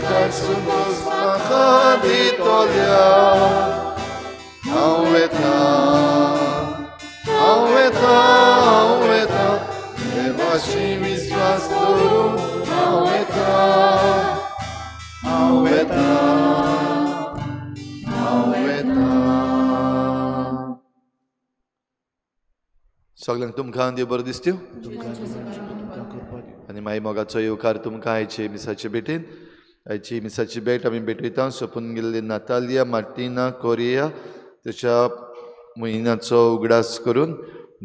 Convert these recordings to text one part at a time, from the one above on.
Karsunos Machaditolia Aueta Devashim Isvastoru Aueta सगळ्यांक तुमकां देव बरो दिसत्यो आनी मागीर मोगाचो येवकार तुमकां आयचे मिसाचे भेटेन आयची मिसाची भेट आमी भेटयता सोंपून गेल्ली नातालिया मार्टिना कोरिया तेच्या म्हयन्याचो उगडास करून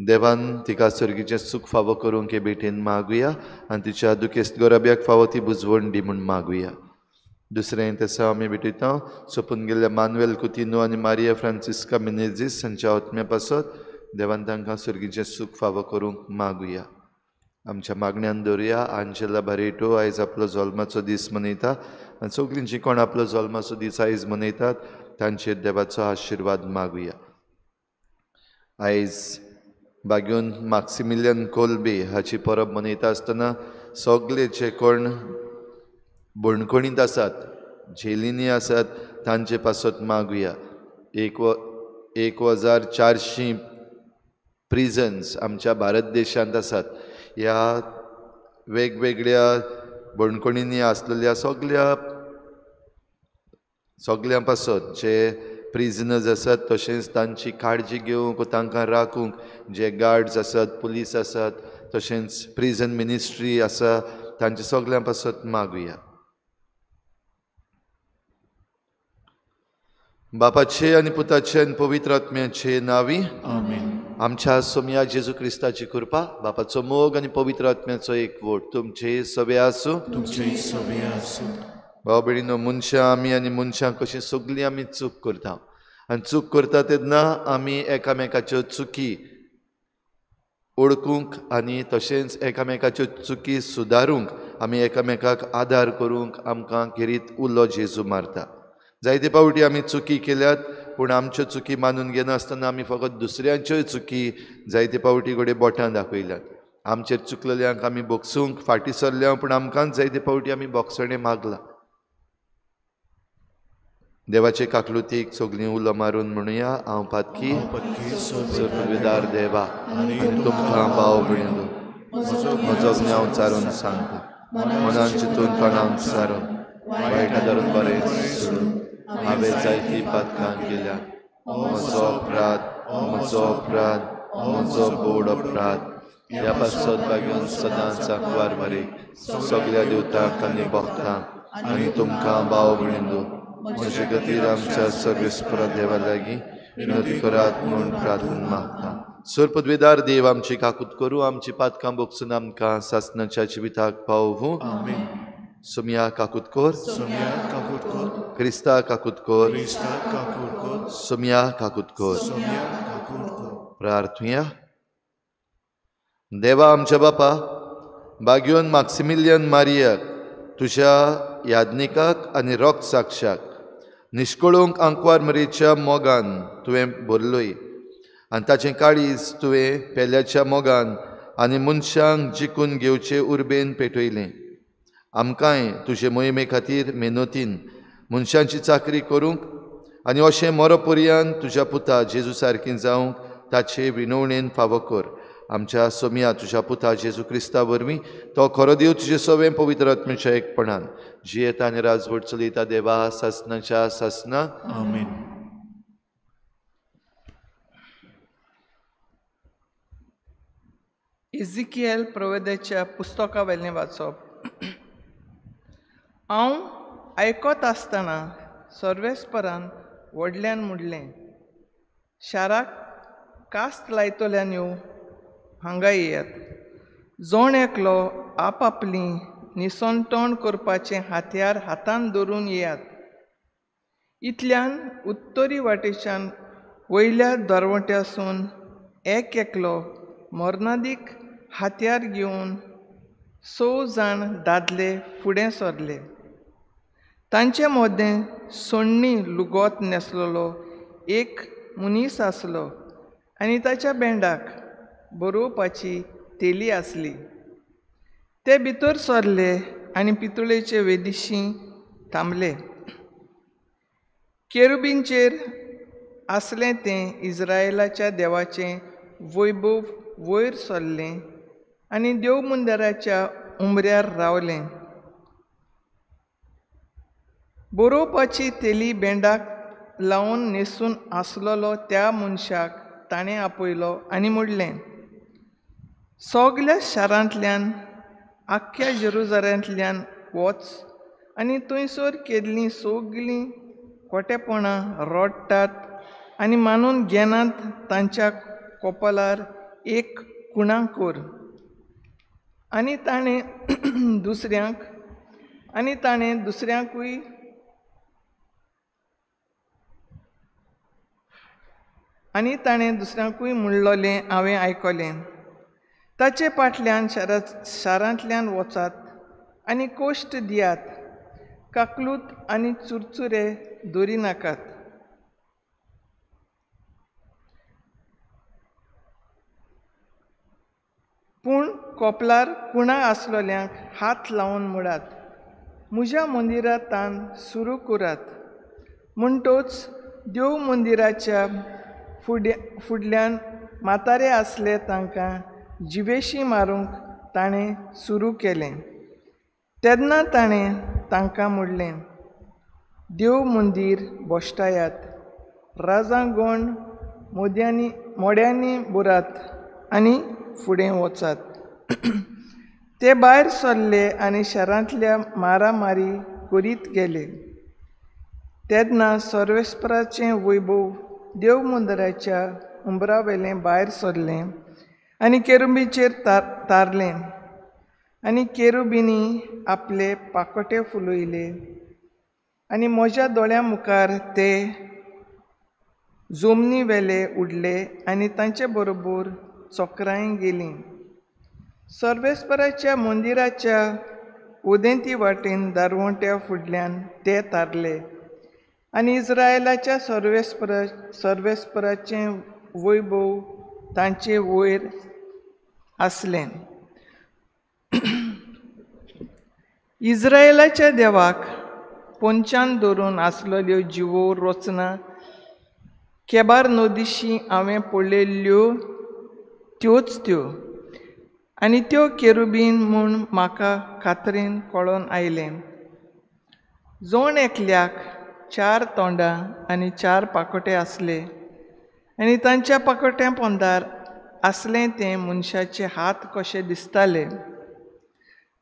देवान तिका सर्गीचें सूख फावो करूंक हे भेटेन मागुया आनी तिच्या दुखेस्त गोरब्याक फावो ती बुजवण दी म्हूण मागुया. दुसरें तेसा आमी भेटयता सोंपून गेल्ल्या मानुएल कुतिनो आनी मारिया फ्रांसिस्का मिनेझीस हांच्या आत्म्या पासत देवान तांकां सर्गीचें सूख फावो करूंक मागुया. आमच्या मागण्यांत दवरुया. आंजेला बारेटो आयज आपलो जल्माचो दीस मनयता आनी सगळींची कोण आपलो जल्माचो दीस आयज मनयतात तांचेर देवाचो आशिर्वाद मागुया. आयज बागून मॅक्सिमिलियन कोल्बे हाची परब मनयता आसतना सगळे जे कोण बणकोणींत आसात जेलींनी आसात तांचे पासत मागुया. 1400 प्रिजन्स आमच्या भारत देशांत आसात. ह्या वेगवेगळ्या बणकोणींनी आसलेल्या सगळ्यां पासत जे प्रिजनर्स आसात तशेंच तांची काळजी घेवंक तांकां राखूंक जे गार्ड्स आसात पुलीस आसात तशेंच प्रिजन मिनिस्ट्री आसा तांचे सगळ्यां पासत मागुया. बापाचे आनी पुताचे आनी पवित्र आत्म्याचे नांवी आमेन. आमच्या सोम्या जेजू क्रिस्ताची कृपा बापाचो मोग आनी पवित्र आत्म्याचो एकवट तुमचे सवे आसूं. भाव भयणीनो मनशां आमी आनी मनशां कशीं सगळीं आमी चूक करता आनी चूक करता तेन्ना आमी एकामेकाच्यो चुकी ओळखूंक आनी तशेंच एकामेकाच्यो चुकी सुदारूंक आमी एकामेकाक आदार करूंक आमकां खेरीत उलो जेजू मारता. जायते फावटी आमी चुकी केल्यात पूण आमच्यो चुकी मानून घेनासतना आमी फकत दुसऱ्यांच्योय चुकी जायते फावटी घोडे बोटां दाखयल्यात. आमचेर चुकलेल्यांक आमी बोगसूंक फाटीं सरल्या पूण आमकांच जायते फावटी आमी बोगसणें मागलां. देवाचे काकलुतीक सगळीं उलो मारून म्हणुया हांव पातकी सर्वविदार देवा आनी तुमकां भाव भयणीनो म्हजो ज्ञाव चारून सांगता मनान चिंतून तोंडान सारून वायटा धरून बरें सोडून हांवें जायतीं पातकां केल्या. म्हजो अपराध म्हजो बोड अपराध ह्या पासत बागेवन सदांच आंकवार मारी सगळ्या देवतांक आनी भक्तांक आनी तुमकां भाव भयणीनो म्हजे खातीर आमच्या सर्वेस्परा देवा लागीं विनंती करात म्हूण प्रार्थना मागता. सर्पद्वेदार देव आमची काकूत करूं आमची पातकां बोगसून आमकां सासणाच्या जिविताक पावूं. सोम्या काकूत कोर क्रिस्ता काकूत कोर सोम्या काकूत कोर. प्रार्थुया. देवा आमच्या बापा बागयोन मॅक्सिमिलियन मारियाक तुज्या यादनिकाक आनी रोग साक्षाक निश्कळूंक आंकवार मरीच्या मोगान तुवें भरलोय आनी ताचें काळीज तुवें पेल्याच्या मोगान आनी मनशांक जिखून घेवचे उर्बेन पेटयलें. आमकांय तुजे मोहिमे खातीर मेहनतीन मनशांची चाकरी करूंक आनी अशें मरोपर्यंत तुज्या पुता जेजू सारकीं जावंक ताचे विनवणेन फावो कर. आमच्या सोम्या तुज्या पुता जेजू क्रिस्ता वरवीं तो खरो देव तुजे सवें पवित्र आत्म्याच्या एकपणान जियेता आनी राजवट चलयता देवा सासणाच्या सासना. आमेन. इजिकिएल प्रवेदेच्या पुस्तका वेलें वाचप. हांव आयकत आसतना सर्वेस्परान व्हडल्यान म्हणलें शाराक कास्त लायतल्यान येवं हांगा येयात. जोण एकलो आपआपली निसंतोण करपाचें हात्यार हातान धरून येयात. इतल्यान उत्तरी वाटेच्यान वयल्या दरवट्यासून एकलो मर्नादीक हात्यार घेवन 6 जाण दादले फुडें सरले. तांचे मदें सोण्णी लुगोत न्हेसलेलो एक मनीस आसलो आनी ताच्या बेंडाक बरोवपाची तेली आसली. ते भितर सरले आनी पितुळेचे वेदिशी थांबले. केरुबींचेर आसलें तें इस्रायेलाच्या देवाचें वैभव वयर सरलें आनी देव मंदिराच्या उंबऱ्यार रावलें. बरोवपाची तेली बेंडाक लावन न्हेसून आसलोलो त्या मनशाक ताणें आपयलो आनी म्हणलें, सगल्या शारांतल्यान आख्ख्या जेरुसलेमांतल्यान वच आनी थंयसर केल्लीं सगलीं खोटेपणां रोडटात आनी मानून घेनात तांच्या कपालार एक खुणां कर. आनी ताणें दुसऱ्यांकूय म्हणलोलें हांवें आयकलें. ताचे फाटल्यान शारांतल्यान वचात आनी कोश्ट दियात, काकलूत आनी चुरचुरे दवरिनाकात. पूण कपलार खुणां आसलोल्यांक हात लावन म्हणात, म्हज्या मंदिरांतान सुरू करात. म्हणटच देव मंदिराच्या फुडल्यान म्हातारे आसले तांकां जिवेशी मारूंक ताणें सुरू केलें. तेन्ना ताणें तांकां म्हणलें, देव मंदीर बोश्टायात, राजांगण मोड्यांनी बरात आनी फुडें वचात. ते भायर सरले आनी शारांतल्या मारामारी करीत गेले. तेन्ना सर्वेस्पराचें वैभव देव मंदिराच्या उंबरावेलें भायर सरलें आनी केरुबींचेर तारलें. आनी केरुबींनी आपले पाकोटे फुलयले आनी म्हज्या दोळ्यां मुखार ते जमनी वेले उडले आनी तांचे बरोबर चोकरांय गेलीं. सर्वेस्पराच्या मंदिराच्या उदेंती वाटेन दारवंट्या फुडल्यान ते तारले आनी इस्रायेलाच्या सर्वेस्पराचें वैभव तांचे वयर आसलें. इस्रायेलाच्या देवाक पोंच्यान धरून आसलेल्यो जिवो रचना केबार नदीशी हांवें पळयल्ल्यो त्योच त्यो, आनी त्यो केरुबीन म्हूण म्हाका खात्रेन कळोन आयलें. जोण एकल्याक 4 तोंडां आनी 4 पाकोटे आसले आनी तांच्या पाकोट्या पोंदार आसलें तें मनशाचे हात कशे दिसताले.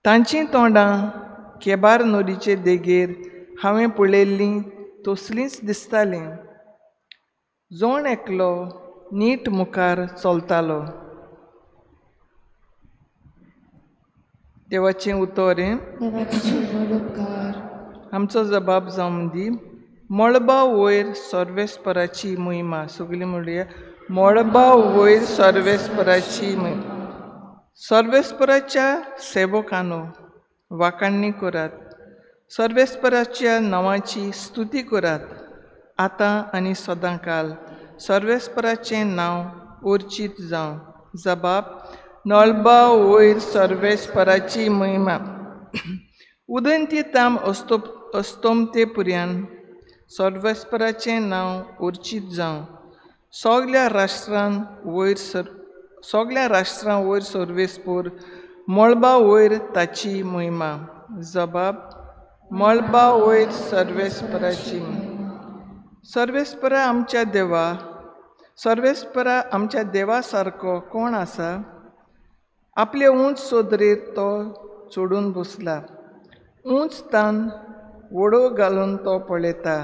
तांचीं तोंडां केबार नदीचे देगेर हांवें पळयल्लीं तसलींच दिसतालीं. जोण एकलो नीट मुखार चलतालो. देवाचें उतर. आमचो जबाब जावन दी. मळबा वयर सर्वेस्पराची महिमा. सगळीं म्हणया, मळबा वयर सर्वेस्पराची महिमा. सर्वेस्पराच्या सेवकांनो, वाखाणणी करात. सर्वेस्पराच्या नांवाची स्तुती करात. आतां आनी सदांकाल सर्वेस्पराचें नांव उर्चीत जावं. जबाब, मळबा वयर सर्वेस्पराची महिमा. उदेंती ताम अस्तोमते पर्यंत सर्वेस्पराचें नांव उर्चीत जावं. सगल्या राष्ट्रां वयर सर्वेस्पर, मळबा वयर ताची महिमा. जबाब, मळबा वयर सर्वेस्पराची महिमा. सर्वेस्परा आमच्या देवा सारको कोण आसा? आपले उंच सोदरेर तो चडून बसला. उंच तान वडो घालून तो पळयता.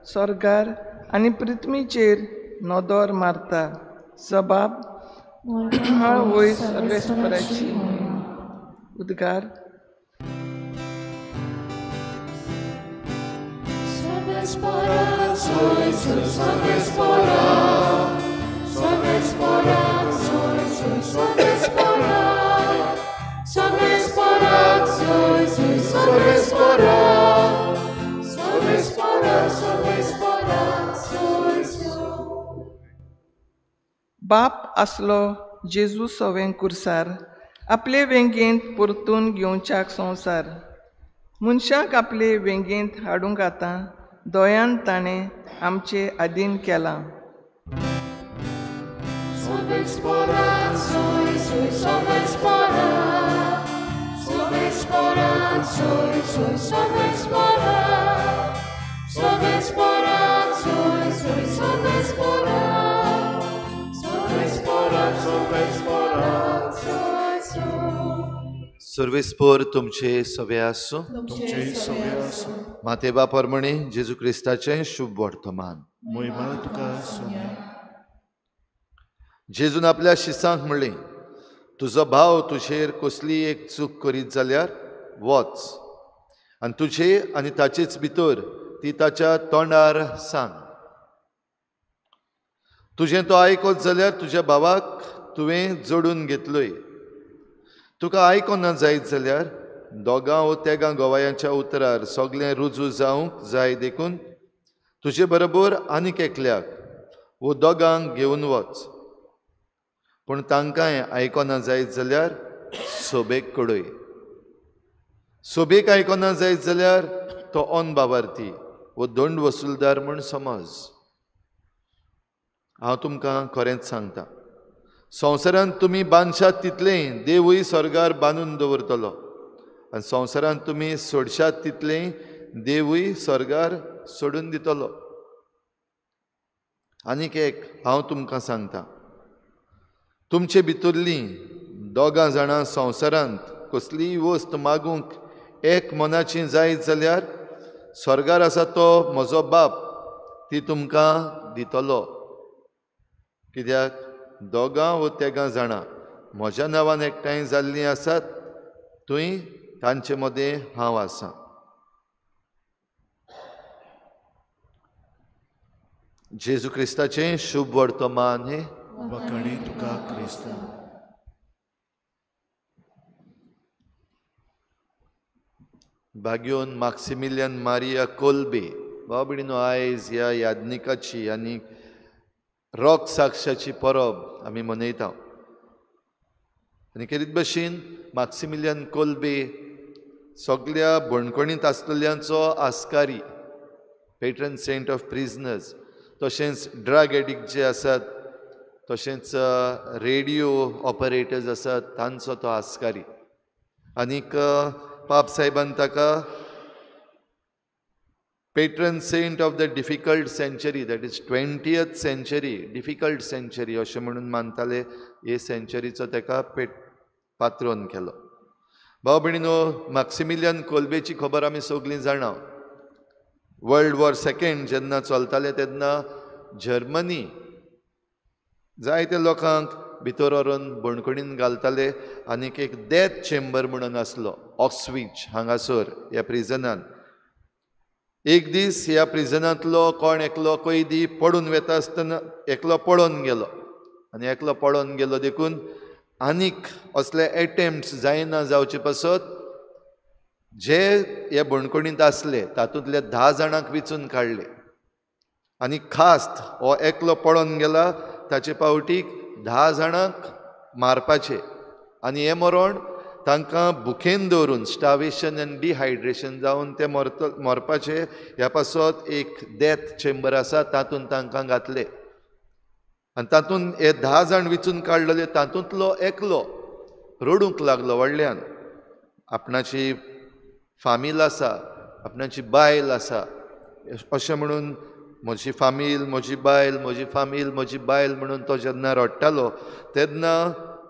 सर्गार आनी पृथ्वीचेर नदर मारता. जबाब, वयर सर्वेस्पराची उद्गार. बाप आसलो जेजू सवें कुर्सार, आपले वेंगेंत परतून घेवच्याक संवसार. मनशाक आपले वेंगेंत हाडूंक आतां दोळ्यान ताणें आमचे आदीन केलां. सर्वेस्पोर तुमचे सवे आसूं. मातेबा परमणे जेजू क्रिस्ताचें शुभ वर्तमान. जेजून आपल्या शिसांक म्हणलें, तुजो भाव तुजेर कसली एक चूक करीत जाल्यार वच आनी तुजे आनी ताचेच भितर ती ताच्या तोंडार सांग. तुजें तो आयकत जाल्यार तुज्या भावाक तुवें जोडून घेतलोय. तुका आयकोना जायत जाल्यार दोगां वो तेगां गोवायांच्या उतरार सगळें रुजू जावंक जाय देखून तुजे बरोबर आनीक एकल्याक वो दोगांक घेवन वच. पूण तांकांय आयकोना जायत जाल्यार सोबेक कडय. सोबेक आयकोना जायत जाल्यार तो ओन बाबार्थी वो दंड वसूलदार म्हूण समज. हांव तुमकां खरेंच सांगता, संवसारांत तुमी बांदशात तितलें देवूय स्वर्गार बांदून दवरतलो आनी संवसारांत तुमी सोडशात तितलें देवूय स्वर्गार सोडून दितलो. आनीक एक हांव तुमकां सांगता, तुमचे भितरलीं दोगां जाणां संवसारांत कसलीय वस्त मागूंक एक मनाची जायत जाल्यार स्वर्गार आसा तो म्हजो बाप ती तुमकां दितलो. कित्याक दोगां वो तेगां जाणां म्हज्या नांवान एकठांय जाल्लीं आसात थंय तांचे मदें हांव आसां. जेजू क्रिस्ताचें शुभ वर्तमान हे तुका क्रिस्त. भाग्योन मॅक्सिमिलियन मारिया कोल्बे भाव भयणीनो, आयज ह्या याज्ञिकाची आनी रॉक साक्षाची परब आमी मनयता. आनी केरीत भशेन मॅक्सिमिलियन कोल्बे सगळ्या बणकणींत आसलेल्यांचो आस्कारी, पेट्रन सेंट ऑफ प्रिजनर्स, तशेंच ड्रग एडिक्ट जे आसात, तशेंच रेडिओ ऑपरेटर्स आसात तांचो तो आस्कारी. आनीक पाप साहेबान ताका patron saint of the difficult century, that is 20th century, difficult century अशें म्हणून मानताले. हे सेंचुरीचो ताका पात्रोन केलो. भाव भयणीनो, मॅक्सिमिलियन कोल्बेची खबर आमी सगळीं जाणा. वर्ल्ड वॉर सेकंड जेन्ना चलतालें तेन्ना जर्मनी जायत्या लोकांक भितर व्हरून बणकणीन घालताले. आनीक एक डेथ चेंबर म्हणून आसलो ऑक्सविच हांगासर ह्या प्रिजनान. एक दीस ह्या प्रिजनांतलो कोण एकलो कैदी पडून वता आसतना एकलो पडोन गेलो आनी एकलो पडोन गेलो देखून आनीक असले एटेम्प्ट्स जायना जावचे पासत जे ह्या बणकणींत आसले तातूंतले 10 जाणांक वेंचून काडले. आनी खास्त हो एकलो पडोन गेला ताचे पावटीक 10 जाणांक मारपाचे आनी हे मरण तांकां भुकेन दवरून स्टावेशन आनी डिहायड्रेशन जावन ते मरपाचे. ह्या पासत एक डेथ चेंबर आसा तातूंत तांकां घातले आनी तातूंत हे 10 जाण वेंचून काडलेले तातूंतलो एकलो रडूंक लागलो व्हडल्यान. आपणाची फामील आसा, आपणाची बायल आसा अशें म्हणून म्हजी फामील, म्हजी बायल, म्हजी फामील, म्हजी बायल म्हणून तो जेन्ना रडटालो तेन्ना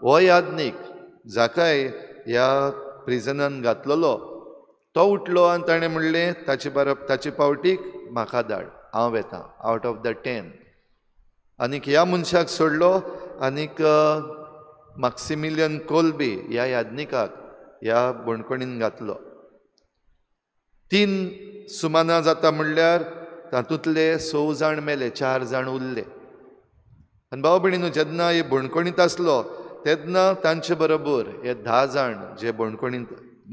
हो याज्ञीक जाकाय ह्या प्रिजनान घातलेलो तो उठलो आनी ताणें म्हणलें ताचे पावटीक म्हाका धाड, हांव येता आवट ऑफ द 10. आनीक ह्या मनशाक सोडलो आनीक मॅक्सिमिलियन कोल्बे ह्या याज्ञिकाक ह्या बणकणीन घातलो. 3 सुमाना जाता म्हणल्यार तातूंतले 6 जाण मेले, 4 जाण उरले. आनी भाव भयणीनो, जेन्ना हे बणकणींत आसलो तेन्ना तांचे बरोबर हे 10 जाण जे बणकणींत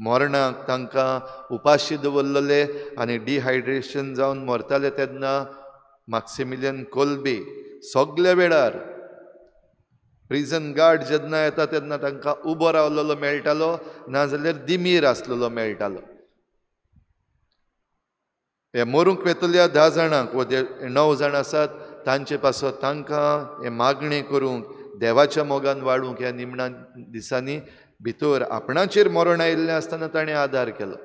मरणाक तांकां उपाशी दवरलेले आनी डिहायड्रेशन जावन मरताले तेन्ना मॅक्सिमिलियन कोल्बे सगळ्या वेळार प्रिजन गार्ड जेन्ना येता तेन्ना तांकां उबो रावलेलो मेळटालो, नाजाल्यार दिमीर आसलेलो मेळटालो. हे मरूंक वेतल्या 10 जाणांक व 9 जाण आसात तांचे पासत तांकां हे मागणी करूंक देवाच्या मोगान वाडूंक ह्या निमण्या दिसांनी भितर आपणाचेर मरण आयिल्लें आसतना ताणें आदार केलो.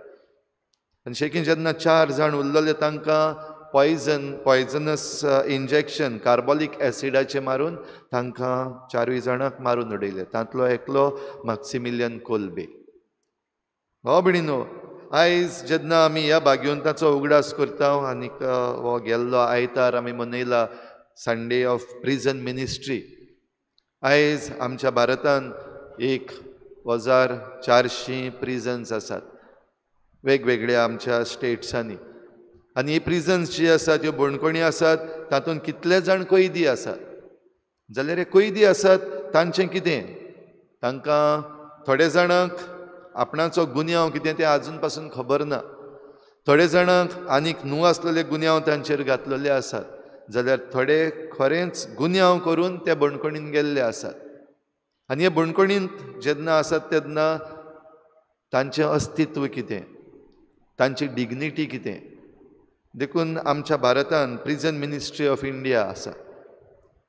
आनी शेकी जेन्ना 4 जाण उरलेले तांकां पॉयझनस इंजेक्शन कार्बोलीक एसिडाचे मारून तांकां 4 जाणांक मारून उडयले. तांतलो एकलो मॅक्सिमिलियन कोल्बे. हो भयणीनो, आयज जेन्ना आमी ह्या भाग्यवंताचो उगडास करता आनीक हो गेल्लो आयतार आमी मनयला संडे ऑफ प्रिजन मिनिस्ट्री. आयज आमच्या भारतान 1400 प्रिजन्स आसात वेगवेगळ्या आमच्या स्टेट्सांनी. आनी ही प्रिजन्स जी आसात ह्यो बणकोणी आसात तातूंत कितले जाण कैदी आसात. जाल्यार हे कैदी आसात तांचें कितें, तांकां थोडे जाणांक आपणाचो गुन्यांव कितें तें आजून पासून खबर ना. थोडे जाणांक आनीक न्हू आसलेले गुन्यांव तांचेर घातलेले आसात. जाल्यार थोडे खरेंच गुन्यांव करून ते बणकोणीन गेल्ले आसात. आनी हे बणकोणींत जेन्ना आसात तेन्ना तांचें अस्तित्व कितें, तांची डिग्निटी कितें. देखून आमच्या भारतान प्रिजन मिनिस्ट्री ऑफ इंडिया आसा.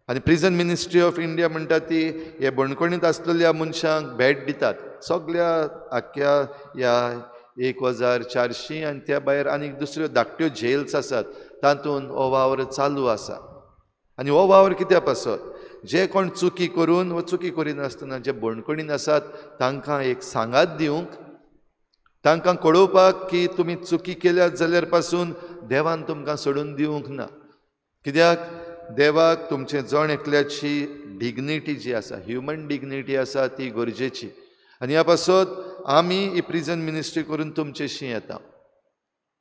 आनी प्रिजन मिनिस्ट्री ऑफ इंडिया म्हणटा ती हे बणकोणींत आसलेल्या मनशांक भेट दितात. सगळ्या आख्ख्या ह्या 1400 आनी त्या भायर आनीक दुसऱ्यो धाकट्यो जेल्स आसात तातूंत हो वावर चालू आसा. आनी हो वावर कित्याक पासत, जे कोण चुकी करून वा चुकी करिनासतना जे बणकोणीन आसात तांकां एक सांगात दिवंक, तांकां कळोवपाक की तुमी चुकी केल्यात जाल्यार पासून देवान तुमकां सोडून दिवंक ना. कित्याक देवाक तुमचे जण एकल्याची डिग्निटी जी आसा, ह्युमन डिग्निटी आसा ती गरजेची. आनी ह्या पासत आमी ही प्रिजन मिनिस्ट्री करून तुमचेशी येता.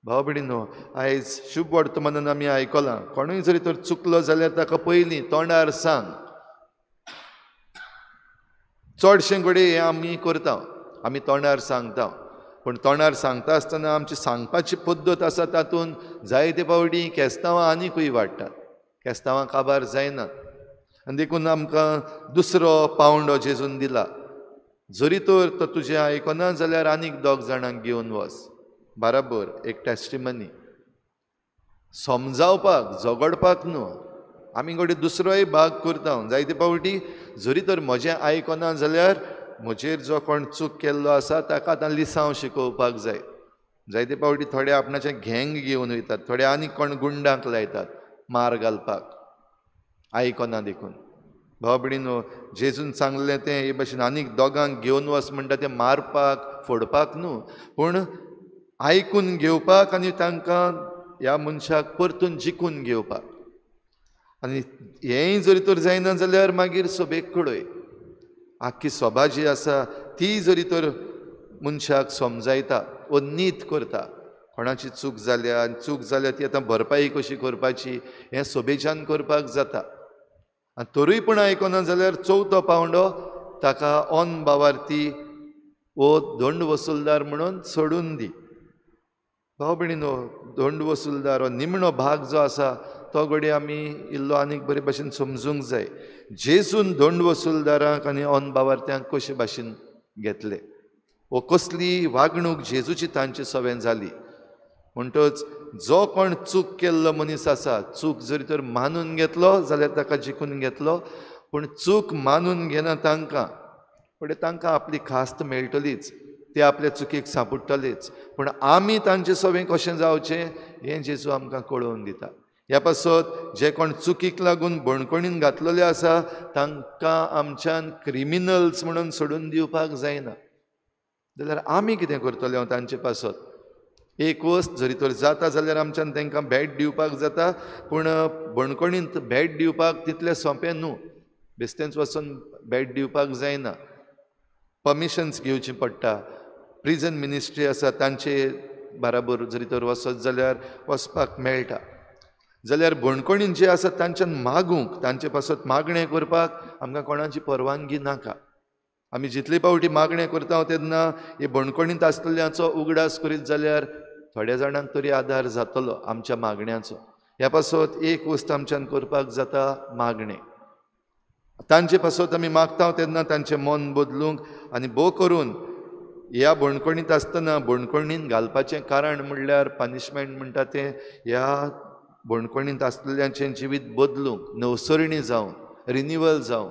भाव भयणीनो, आयज शुभ वर्तमानान आमी आयकलां कोणूय जरी तर चुकलो जाल्यार ताका पयलीं तोंडार सांग. चडशें घडये हें आमी करता, आमी तोंडार सांगता. पूण तोंडार सांगता आसतना आमची सांगपाची पद्दत आसा तातूंत जायते फावटी केस्तांवां आनीकूय वाडटात, केस्तांवां काबार जायनात. आनी देखून आमकां दुसरो पावंडो जेजून दिला. जरी तर तो तुजें आयकना जाल्यार आनीक 2 जाणांक घेवन वच. बराबर एक टेस्टिमनी समजावपाक, झगडपाक न्हू. आमी घडये दुसरोय भाग करता. जायते फावटी जरी तर म्हजें आयकना जाल्यार म्हजेर जो कोण चूक केल्लो आसा ताका आतां लिसांव शिकोवपाक जाय. जायते फावटी थोडे आपणाचें घेंग घेवन वयतात, थोडे आनीक कोण गुंडांक लायतात मार घालपाक, आयकना देखून. भाव भयणीनो, जेजून सांगलें तें हे भाशेन आनीक 2गांक घेवन वच म्हणटा तें मारपाक फोडपाक न्हू, पूण आयकून घेवपाक आनी तांकां ह्या मनशाक परतून जिखून घेवपाक. आनी हेंय जरी तर जायना जाल्यार मागीर सोबेक कळय. आख्खी सभा जी आसा ती जरी तर मनशाक समजायता वा नीत करता, कोणाची चूक जाल्या आनी चूक जाल्या ती आतां भरपाई कशी करपाची हें सोबेच्यान करपाक जाता. आनी तरूय पूण आयकना जाल्यार 4थो पावंडो ताका ऑन बावार्थी वो दंड वसूलदार म्हणून सोडून दी. भाव भयणीनो, दंड वसूलदार हो निमणो भाग जो आसा तो घडये आमी इल्लो आनीक बरे भाशेन समजूंक जाय. जेजून दंड वसूलदारांक आनी ऑन बावार्थ्यांक कशे भाशेन घेतले, वो कसली वागणूक जेजूची तांचे सवें जाली. म्हणटच जो कोण चूक केल्लो मनीस आसा, चूक जरी तर मानून घेतलो जाल्यार ताका जिखून घेतलो. पूण चूक मानून घेना तांकां फुडें तांकां आपली खास्त मेळटलीच, ते आपल्या चुकीक सांपडटलेच. पूण आमी तांचे सवें कशें जावचें हें जेजू आमकां कळोवन दिता. ह्या पासत जे कोण चुकीक लागून बणकोणीन घातलेले आसा तांकां आमच्यान क्रिमिनल्स म्हणून सोडून दिवपाक जायना. जाल्यार आमी कितें करतले हांव तांचे पासत. एक वस्त जरी तर जाता जाल्यार आमच्यान तांकां भेट दिवपाक जाता, पूण बणकोणींत भेट दिवपाक तितलें सोंपें न्हू. बेश्टेंच वचून भेट दिवपाक जायना, परमिशन्स घेवची पडटा. प्रिजन मिनिस्ट्री आसा तांचे बराबर जरी तर वचत जाल्यार वचपाक मेळटा. जाल्यार बणकोणीन जे आसा तांच्यान मागूंक, तांचे पासत मागणें करपाक आमकां कोणाची परवानगी नाका. आमी जितले फावटी मागणें करता तेन्ना हे बणकोणींत आसलेल्यांचो उगडास करीत जाल्यार थोड्या जाणांक तरी आदार जातलो आमच्या मागण्यांचो. ह्या पासत एक वस्त आमच्यान करपाक जाता, मागणें. तांचे पासत आमी मागता तेन्ना तांचें मन बदलूंक आनी भोव करून ह्या बोणकोणींत आसतना बोणकोणींत घालपाचें कारण म्हणल्यार पनिशमेंट म्हणटा तें ह्या बोणकोणींत आसलेल्यांचें जिवीत बदलूंक नवसरणी जावं रिन्यूवल जावं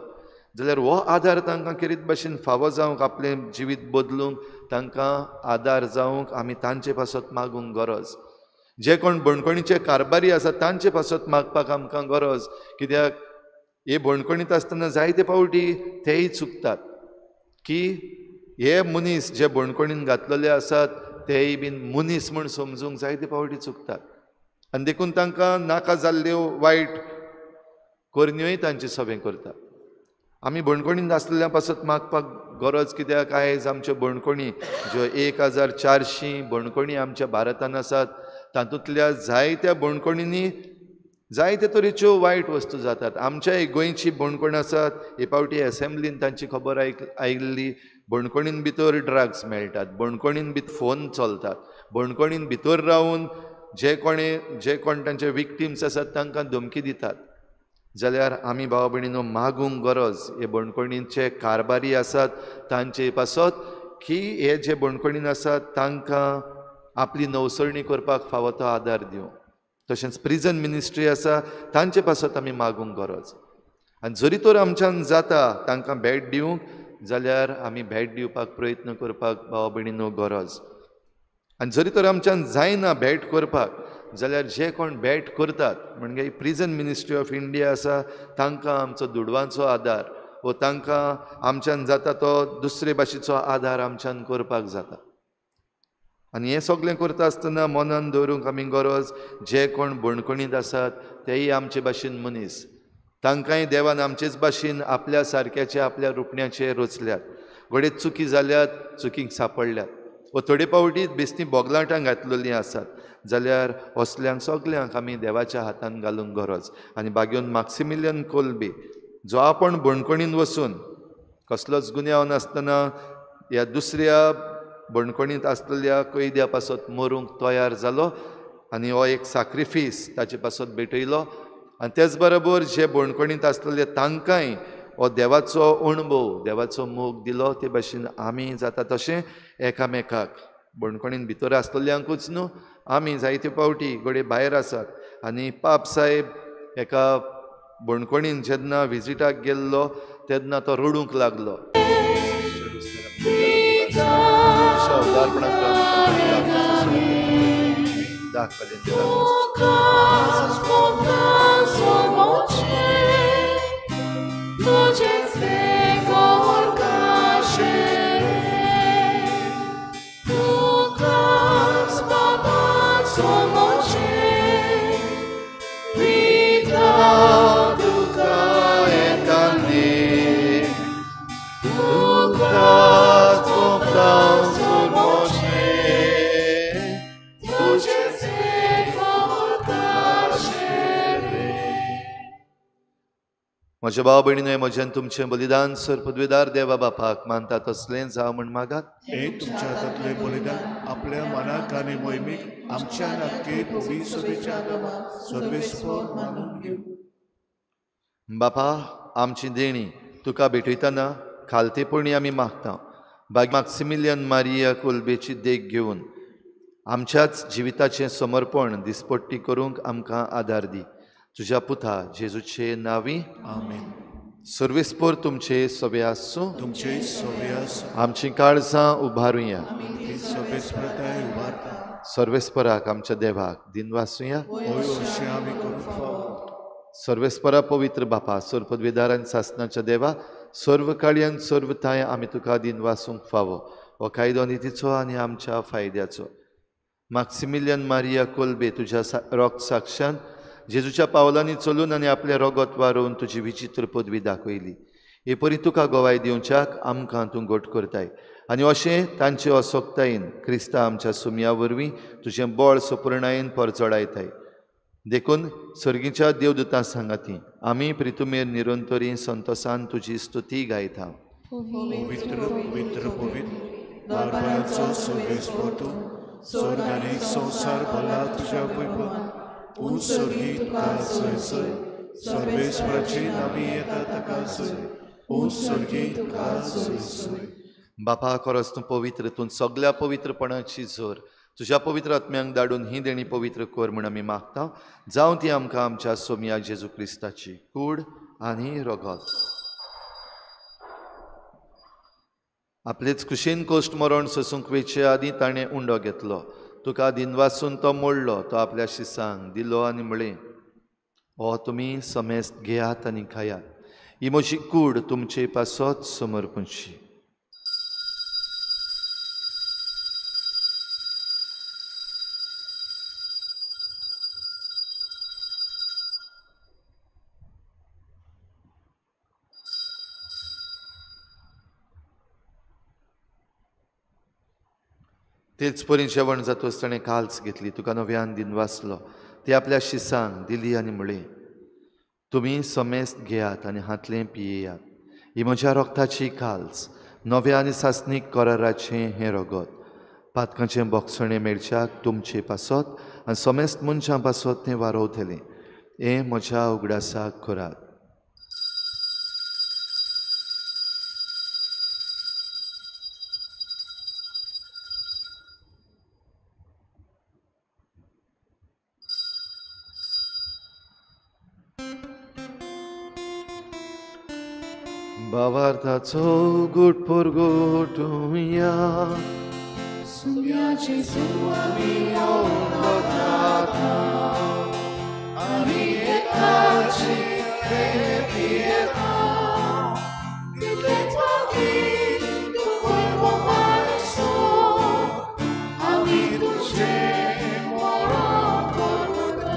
जाल्यार हो आदार तांकां कितें भाशेन फावो जावंक आपलें जिवीत बदलूंक तांकां आदार जावंक आमी तांचे पासत मागूंक गरज जे कोण बोणकोणीचे कारबारी आसात तांचे पासत मागपाक आमकां गरज कित्याक हे बोणकोणींत आसतना जायते फावटी तेय चुकतात की हे मनीस जे बोणकोणीन घातलेले आसात तेय बीन मनीस म्हूण समजूंक जायते फावटी चुकतात आनी देखून तांकां नाका जाल्ल्यो वायट करण्योय तांचे सभें करतात आमी बोणकोणींत आसलेल्या पासत मागपाक गरज कित्याक आयज आमच्यो बोणकोणी ज्यो 1400 बोणकोणी आमच्या भारतांत आसात तातूंतल्या जायत्या बोणकोणींनी जायते तरेच्यो वायट वस्तू जातात आमच्या गोंयची बोणकोण आसात हे फावटी एसेंब्लीन तांची खबर आयिल्ली बोणकोणीन भितर ड्रग्स मेळटात बोणकोणीन भितर फोन चलतात बोणकोणीन भितर रावन जे कोण तांचे विक्टिम्स आसात तांकां धमकी दितात जाल्यार आमी भाव भयणीनो मागूंक गरज हे बोणकोणींचे कारबारी आसात तांचे पासत की हे जे बोणकोणीन आसात तांकां आपली नवसरणी करपाक फावो तो आदार दिवं तशेंच प्रिजन मिनिस्ट्री आसा तांचे पासत आमी मागूंक गरज आनी जरी तर आमच्यान जाता तांकां भेट दिवंक जाल्यार आमी भेट दिवपाक प्रयत्न करपाक भाव भयणीनो गरज आनी जरी तर आमच्यान जायना भेट करपाक जाल्यार जे कोण भेट करतात म्हणजे प्रिजन मिनिस्ट्री ऑफ इंडिया आसा तांकां आमचो दुडवांचो आदार वो तांकां आमच्यान जाता तो दुसरे भाशेचो आदार आमच्यान करपाक जाता आनी हें सगळें करता आसतना मनान दवरूंक आमी गरज जे कोण बोणकोणींत आसात तेय आमचे भाशेन मनीस तांकांय देवान आमचेच भाशेन आपल्या सारक्याचे आपल्या रुपण्याचे रचल्यात घडये चुकी जाल्यात चुकीक सांपडल्यात व थोडे फावटी बेश्टी बोगलांटां घातलेलीं आसात जाल्यार असल्यांक सगल्यांक आमी देवाच्या हातान घालूंक गरज आनी बागेवन मॅक्सिमिलियन कोल्बे जो आपण बोणकोणीन वचून कसलोच गुन्यांव नासतना ह्या दुसऱ्या बोणकोणींत आसलेल्या कैद्या पासत मरूंक तयार जालो आनी हो एक सॅक्रिफीस ताचे पासत भेटयलो आनी तेच बरोबर जे बोणकोणींत आसलेले तांकांय हो देवाचो अणभव देवाचो मोग दिलो ते भाशेन आमी जाता तशें एकामेकाक बोणकोणीन भितर आसलेल्यांकूच न्हू आमी जायते फावटी घडये भायर आसात आनी पाप साहेब एका बोणकोणीन जेन्ना विजिटाक गेल्लो तेन्ना तो रडूंक लागलो म्हज्या भाव भयणीनो म्हज्यान तुमचें बलिदान सर पदवीदार देवा बापाक मानता तसलें जावं म्हण मागात हे तुमच्या हातांतले बलिदान आपल्या मनाक आनी मोहिमेक आमच्या नक्की पुरी सभेच्या आगमात सर्वेस्वर मानून घेऊ बापा आमची देणी तुका भेटयतना खालतेपणी आमी मागता मॅक्सिमिलियन मारिया कोल्बेची देख घेवन आमच्याच जिविताचें समर्पण दिसपट्टी करूंक आमकां आदार दी तुज्या पुता जेजूचे नांवी आमेन सर्वेस्पर तुमचे सभे आसूं तुमचे सभे आसूं आमची काळजां उबारुया ती सर्वेस्परताय उबारता सर्वेस्पराक आमच्या देवाक दिनवासुया होय अशें आमी करूंक फावो सर्वेस्परा पवित्र बापा सर पदवीदारान सासनाच्या देवा सर्व काळयान सर्वताय आमी तुका दिनवासूंक फावो हो कायदो नितीचो आनी आमच्या फायद्याचो मॅक्सिमिलियन मारिया कोल्बे तुज्या रोग साक्षान जेजूच्या पावलांनी चलून आनी आपले रोगत वारोवन तुजी विचित्र पदवी दाखयली हे परी तुका गोवाय दिवच्याक आमकां तूं घट करताय आनी अशें तांचे असोक्तायेन क्रिस्ता आमच्या सुमया वरवीं तुजें बळ सपूर्णायेन परचडायताय देखून सर्गीच्या देवदूतां सांगाती आमी प्रितुमेर निरंतरी संतोसान तुजी स्तुती गायता पवित्र पवित्र पवित्र बारबाराचो सर्वेस्पर तूं स्वर्ग आनी संवसार भला तुज्या वैभवान उत्सर्गीत तुका सय सय सर्वेस्पराची नांवी येता ताका सय उत्सर्गीत तुका सय सय बापा खरोच तूं पवित्र, तूं सगळ्या पवित्रपणाची जोर तुज्या पवित्र आत्म्यांक धाडून ही देणी पवित्र कर म्हूण आमी मागता. जावं ती आमकां आमच्या सोम्या जेजू क्रिस्ताची कूड आनी रगत. आपलेच कुशीन कोश्ट मरण सोसूंक वेचे आदीं ताणें उंडो घेतलो. तुका दिनवासून तो मोडलो. तो आपल्या शिसांक दिलो आनी म्हळें, हो तुमी समेस्त घेयात आनी खायात. ही म्हजी कूड तुमचे पासत समर्पणची. तेच परी जेवण जातूच ताणें काल्स घेतली. तुका नव्यान दिन वाचलो. ती आपल्या शिसांक दिली आनी म्हळें, तुमी समेस्त घेयात आनी हातलें पियेयात. ही म्हज्या रोगताची काल्स, नव्या आनी सासणीक कराराचें हें रगत. पातकाचें बोगसणें मेळच्याक तुमचे पासत आनी समेस्त मनशां पासत तें वारोवतलें. हें म्हज्या उगडासाक करात. भावार्थाचो घोट पोर घोटुया. सुम्या जेजू आमी आमी एकाची पियेता. कितलेच वागी तूं वैभवान सो, आमी तुजें मरण करता.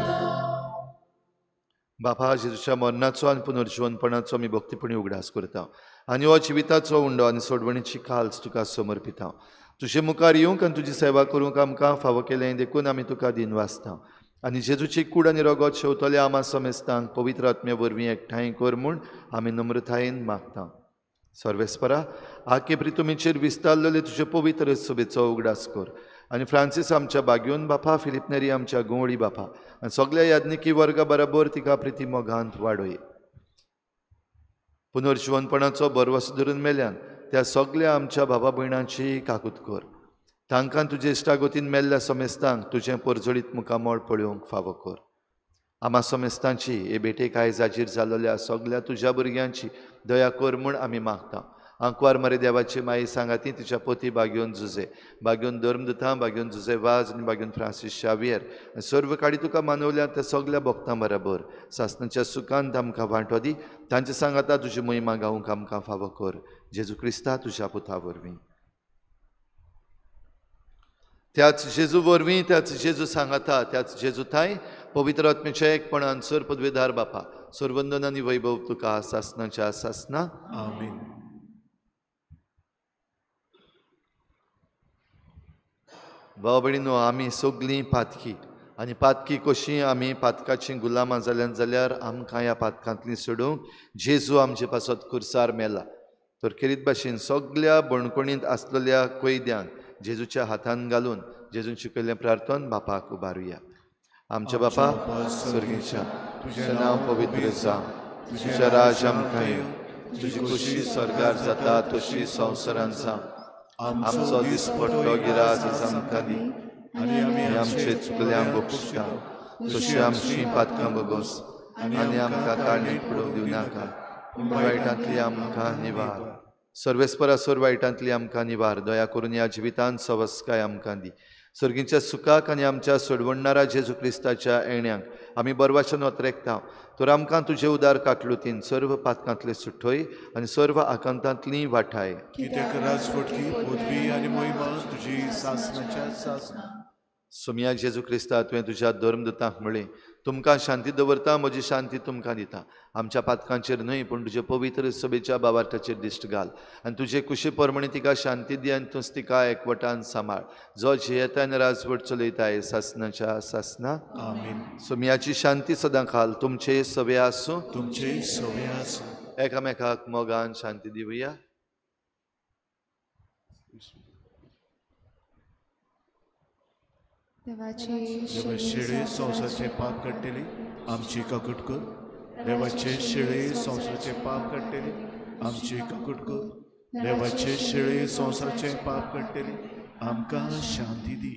बापा जेजूच्या मरणाचो आनी पुनर्जीवनपणाचो आमी भक्तीपणी उगडास करता. आनी हो जिविताचो उंडो आनी सोडवणीची काल्स तुका समर्पिता. तुजे मुखार येवंक आनी तुजी सेवा करूंक आमकां फावो केलें देखून आमी तुका दिन वाचता. आनी जेजूची कूड आनी रगत शेवतल्या आमा समेस्तांक पवित्र आत्म्या वरवीं एकठांय कर म्हूण आमी नम्रतायेन मागता. सर्वेस्परा, आखे प्रितुमेचेर विस्तारलेले तुजे पवित्र सभेचो उगडास कर. आनी फ्रांसीस आमच्या बागयोन बापा, फिलिप नेरी आमच्या गोवळी बापा आनी सगळ्या याज्ञिकी वर्गा बरोबर तिका प्रिती मोगांत वाडय. पुनर्जीवनपणाचो बरवस धरून मेल्यान त्या सगळ्या आमच्या भावा भयणांची काकूत कर. तांकां तुजे इश्टागोतीन मेल्ल्या समेस्तांक तुजें परजळीत मुखामोळ पळोवंक फावो कर. आमा समेस्तांची हे बेटेक आयज हाजीर जाल्ल्या सगळ्या तुज्या भुरग्यांची दया कर म्हूण आमी मागता. आंकवार मरे देवाची माई सांगाती तिच्या पोती बागयोन जुजे, बागयोन धर्मदुतां, बागयोन जुजे वाज आनी बागयोन फ्रांसीस शावियर आनी सर्व काडी तुका मानवल्या त्या सगळ्या भक्तां बरोबर सासणाच्या सुखांत आमकां वांटो दी. तांचे सांगाता तुजी महिमा गावूंक आमकां फावो कर. जेजू क्रिस्ता तुज्या पुता वरवीं. त्याच जेजू वरवीं, त्याच जेजू सांगाता, त्याच जेजू थाय पवित्र आत्म्याच्या एकपणान सर पदवेदार बापा, सर्वंदन आनी वैभव तुका सासणाच्या सासना. आमीन. भाव भयणीनो, आमी सगळीं पातकी आनी पातकी कशीं आमी पातकाचीं गुलामां जाल्यार आमकां ह्या पातकांतलीं सोडूंक जेजू आमचे पासत खुर्सार मेला. तर खेरीत भाशेन सगळ्या बणकुणींत आसलेल्या कैद्यांक जेजूच्या हातान घालून जेजून शिकयल्लें प्रार्थन बापाक उबारुया. आमच्या बापा सर्गेच्या, तुजें नांव पवित्र जावं, तुजें राज आमकां येवं, तुजी खुशी स्वर्गार जाता तशी संवसारांत जावं. आमचो दिसपट्टो गिराज आमकां दी आनी आमी आमचे चुकल्यांक बक्षिता तशी आमची पातकां बगोस आनी आमकां ताळणेक पडूंक दिवं नाका, पूण वायटांतली आमकां निवार. सर्वेस्परा सर वायटांतली आमकां निवार. दया करून ह्या जिवितांत सवस्काय आमकां दी. सर्गीच्या सुखाक आनी आमच्या सोडवणणारा जेजू क्रिस्ताच्या येण्याक आमी बरवाशेन वतरेकता. तर आमकां तुजे उदार काकलुतीन सर्व पातकांतले सुटय आनी सर्व आकांतांतली वाठाय. कित्याक राजवटकी पदवी आनी महिमा तुजी सासणाच्या सासना. सोम्या जेजू क्रिस्ता, तुवें तुज्या धर्मदुतांक म्हळें, तुमकां शांती दवरता, म्हजी शांती तुमकां दिता. आमच्या पातकांचेर न्हय पूण तुजे पवित्र सभेच्या बाबार्थाचेर दिश्ट घाल आनी तुजे कुशी परमणी तिका शांती दी आनी तूंच तिका एकवटान सांबाळ. जो जियेतान राजवट चलयताय सासणाच्या सासना. आमीन. सोम्याची शांती सदां खाल तुमचे सवे आसूं. तुमचे सवे आसूं. एकामेकाक मोगान शांती दिवया. देवाचे शेळे संवसाराचे पाप काडटली आमची काकूट कर. देवाचे शेळे संवसाराचे पाप काडटली आमची काकूट कर. देवाचे शिळे संवसाराचे पाप कट्टेली आमकां शांती दी.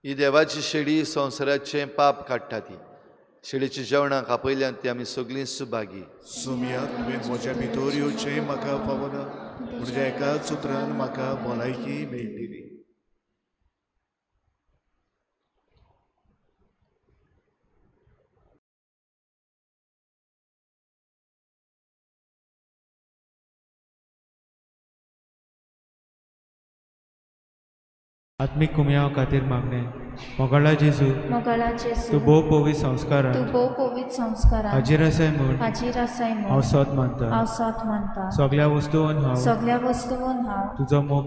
ही देवाची शेळी संवसाराचें पाप काडटा ती. शेळीच्या जेवणाक आपयल्यान ती आमी सगळीं सुभागी. सुमयाक तुवें म्हज्या भितर येवचें म्हाका फावना, म्हज्या एकाच उतरान म्हाका भलायकी मेळटली. आत्मिक कुमयाव खातीर मागणे. मोगाळा जेजू, तूं भोव पवित संस्कारांत हाजीर आसाय म्हूण हांव सोत मानता. सगळ्या वस्तूंत हांव तुजो मोग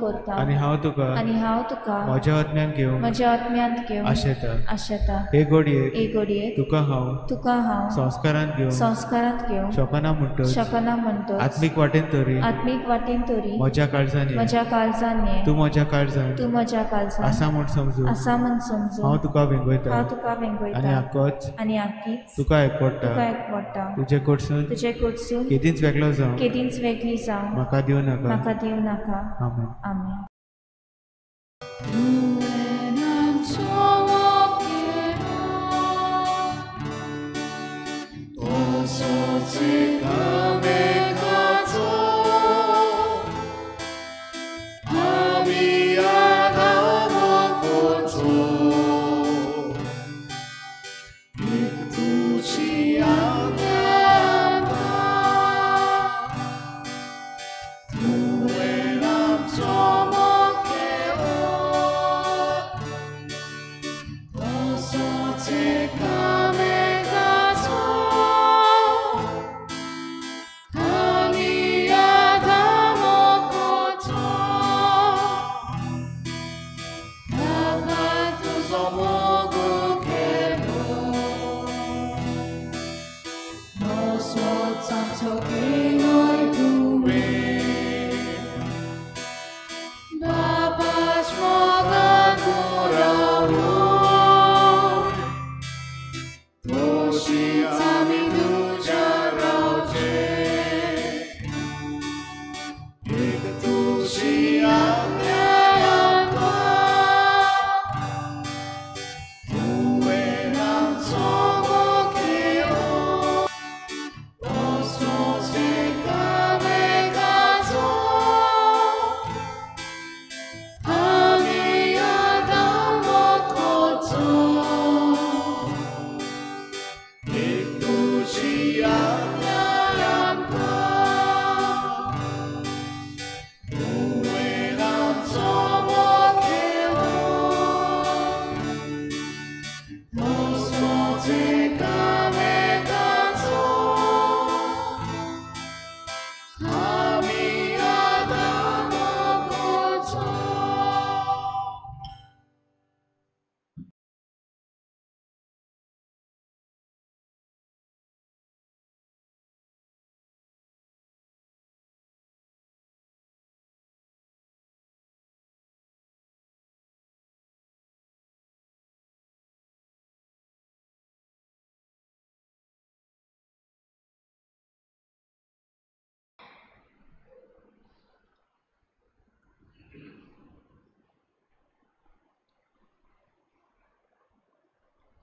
करता आनी हांव तुका म्हज्या आत्म्यान घेवंक आशेता. हे घडयेक तुका हांव संस्कारांत घेवन शकना म्हणटच आत्मीक वाटेन तरी म्हज्या काळजांनी तूं म्हज्या काळजांत आसा म्हूण समजून हांव तुका वेंगयता आनी आख्खीच तुका एकवडटा. तुजे कडसून केदींच वेगळो जावं म्हाका दिवं नाका. आमेन.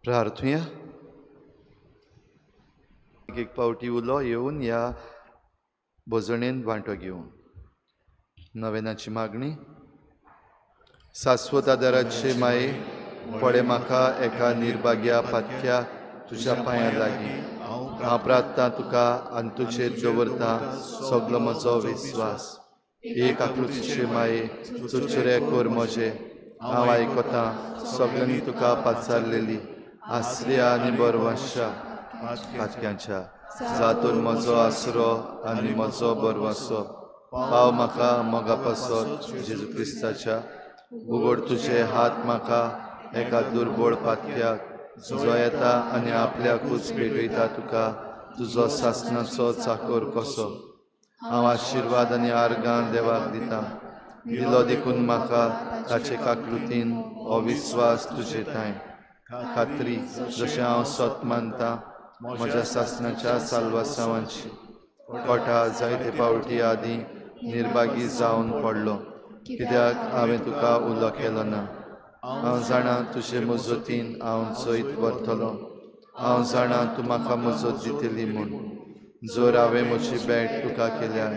प्रार्थुया. एक पावटी उलो येवन ह्या भोजणेन वांटो घेवं. नवेनाची मागणी. शाश्वत आदाराचे माये, पडे म्हाका एका निर्भाग्या पाथ्या तुज्या पांयां लागीं. हांव प्रार्थना तुका आनी तुजेर दवरता सगलो म्हजो विस्वास. एक आकृतीचे माये, चुरचुरे कोर म्हजे. हांव आयकतां सगळ्यांनी तुका पाचारलेली आश्रया आनी बरवंशा पातक्यांच्या. जातून म्हजो आसरो आनी म्हजो बरवंसो. पाव म्हाका मोगा पासत जेजू क्रिस्ताच्या. उगड तुजे हात म्हाका एका दुर्बळ पातक्याक जो येता आनी आपल्याकूच भेटयता तुका तुजो सासणाचो चाकर कसो. हांव आशिर्वाद आनी आर्गां देवाक दितां. दिलो देखून म्हाका ताचे काकृतीन हो विस्वास तुजे ताय. खात्री जशें हांव सत मानता म्हज्या सासणाच्या साल्वासांवांची पोटा जायते फावटी आदीं निर्भागी जावन पडलो कित्याक हांवें तुका उलो केलो ना. हांव जाणा तुजे मजतीन हांव चोयत वतलो. हांव जाणा तूं म्हाका मजत दितली म्हूण. जर हांवें म्हजी भेट तुका केल्यार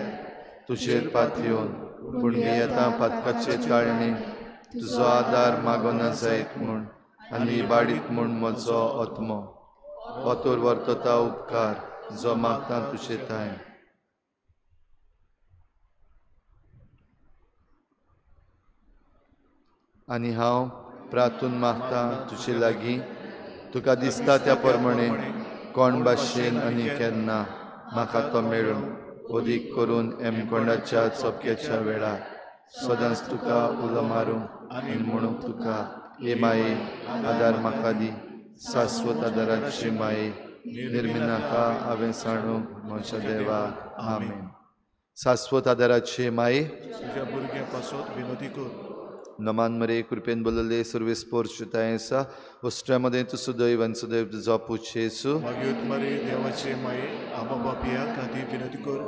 तुजेर पातयेवन पूण येता पातकाचे काळणे तुजो आदार मागोना जायत म्हूण आनी इबाडीत म्हूण म्हजो आत्मो ओतोर वर्तता उपकार जो मागता तुजे ताय. आनी हांव प्रार्थून मागता तुजे लागीं तुका दिसता त्या प्रमाणे कोण भाशेन आनी केन्ना म्हाका तो मेळून अदीक करून हेमकोंडाच्या चपकेच्या वेळार सदांच तुका उलो मारूंक आनी म्हणूंक तुका हे माये आदार म्हाका दी. शाश्वत आदाराची माये निर्मिनाका हांवें सांडूंक म्हज्या देवाक. आमेन. शाश्वत आदाराची माये तुज्या भुरग्या पासत विनोदी कर. नमान मरे कृपेन बोलले सर्वेस्पोर शुतायेसा उष्ट्रामध्ये तू सुदैव आणि सुदैव तुझा पुछेसू. मागीर मरे देवाचे माये आमा बापया खातीर विनोदी कर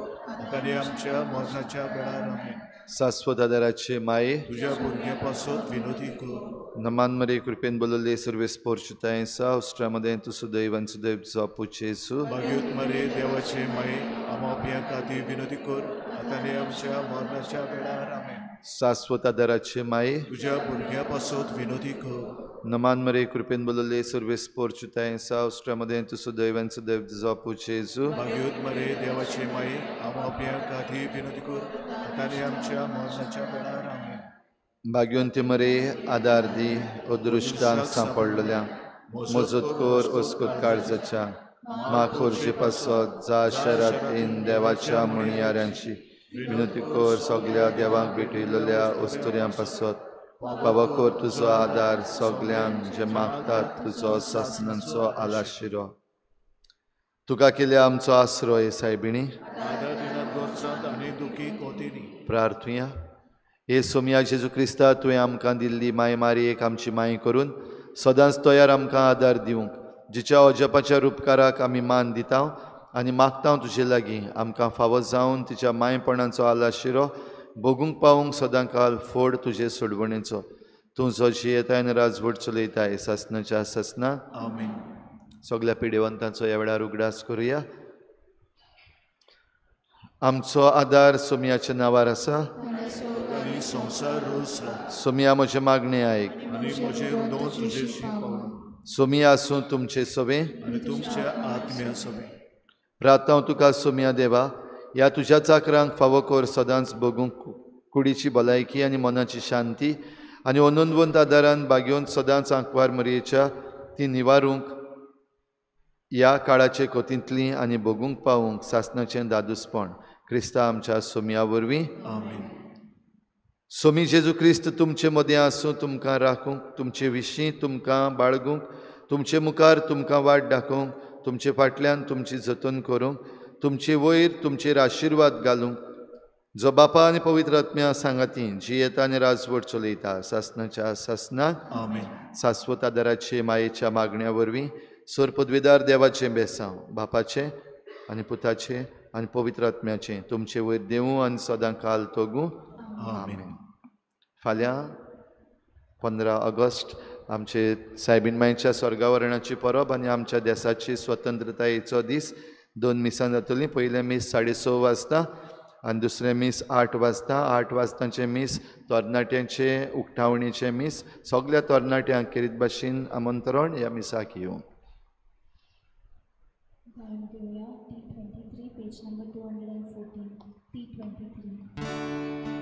आनी आमच्या मरणाच्या वेळार. आमेन. शाश्वत आदाराचे माये तुज्या भुरग्या पासत विनोदी कर. नमान मरे कृपेन बोलले सर्वेस्पोर शुतायेसा उष्ट्रामध्ये तू सुदैव आणि सुदैव तुझा पुछेसू. मागीर मरे देवाचे माये आमा बापया खातीर विनोदी कर आनी आमच्या मरणाच्या वेळार. आमेन. शाश्वत आदाराचे माये तुज्या भुरग्या पासत विनोदी कर. नमान मरे कृपेन बोलले सर्वेस्पोर शुतायेसा उष्ट्रामध्ये तू सुदैव आणि सुदैव तुझा पुछेसू. मागीर मरे देवाचे माये आमा बापया खातीर विनोदी कर आनी आमच्या मरणाच्या वेळार. आमेन. भाग्यवंती मरे आदार दी अदृश्टांक सांपडलेल्या मजत कोर अस्कोत काळजाच्या माखोरचे पासत जा शहरात येन देवाच्या म्हणयाऱ्यांची विनोदी कोर सगल्या देवाक भेटयलेल्या अस्तुऱ्यां पासत बाबा कोर तुजो आदार सगल्यांक जे मागतात तुजो सासणांचो आलाशिरो. तुका केल्या आमचो आसरो हे सायबिणी. आनी दुखी कोतीनी प्रार्थुया. हे सोमया जेजू क्रिस्ता तुवें आमकां दिल्ली माय मारयेक आमची माय करून सदांच तयार आमकां आदार दिवंक जिच्या अजपाच्या उपकाराक आमी मान दिता आनी मागता तुजे लागीं आमकां फावो जावन तिच्या मायपणाचो आलाशिरो भोगूंक पावूंक सदां काल फोड तुजे सोडवणेचो. तूं जो जियेताय आनी राजवट चलयताय सासणाच्या सासना. आमेन. सगल्या पिडेवंतांचो ह्या वेळार उगडास करुया. आमचो आदार सोमयाच्या नांवार आसा. आनी संवसार रोसला सोमया म्हजे मागणे आयक. आनी म्हजेर दोन तुजेशी पावला सोमया आसूं तुमचे सवे. आनी तुमच्या आत्म्या सवे. प्रार्थना तुका सोमया देवा ह्या तुज्या चाकरांक फावो कोर सदांच बगूंक कुडीची भलायकी आनी मनाची शांती आनी अनंदवंत आदारान बागेवन सदांच आंकवार मरयेच्या ती निवारूंक ह्या काळाचे कोतींतली आनी बगूंक पावूंक सासणाचें दादूसपण क्रिस्ता आमच्या सोमया वरवीं. आमेन. सोमी जेजू क्रिस्त तुमचे मदें आसूं तुमकां राखूंक तुमचे विशीं तुमकां बाळगूंक तुमचे मुखार तुमकां वाट दाखोवंक तुमचे फाटल्यान तुमची जतन करूंक तुमचे वयर तुमचेर आशिर्वाद घालूंक जो बापा आनी पवित्र आत्म्या सांगाती जियेता आनी राजवट चलयता सासणाच्या सासनाक. आमेन. शाश्वत आदाराचे मायेच्या मागण्या वरवीं सोर पदवीदार देवाचें बेसांव बापाचें आनी पुताचें आनी पवित्र आत्म्याचें तुमचे वयर देवूं आनी सदां काल तोगूं. आमेन. फाल्यां 15 ऑगस्ट आमचे सायबीण मायच्या स्वर्गावरणाची परब आनी आमच्या देशाची स्वतंत्रतायेचो दीस 2 मिसां जातलीं. पयलें मीस 6:30 वाजता आनी दुसरें मीस 8 वाजता. 8 वाजताचें मीस तरणाट्यांचें उक्तावणेचें मीस. सगल्या तरणाट्यांक केरीत भाशेन आमंत्रण ह्या मिसाक येवं. T23 page number 214 T23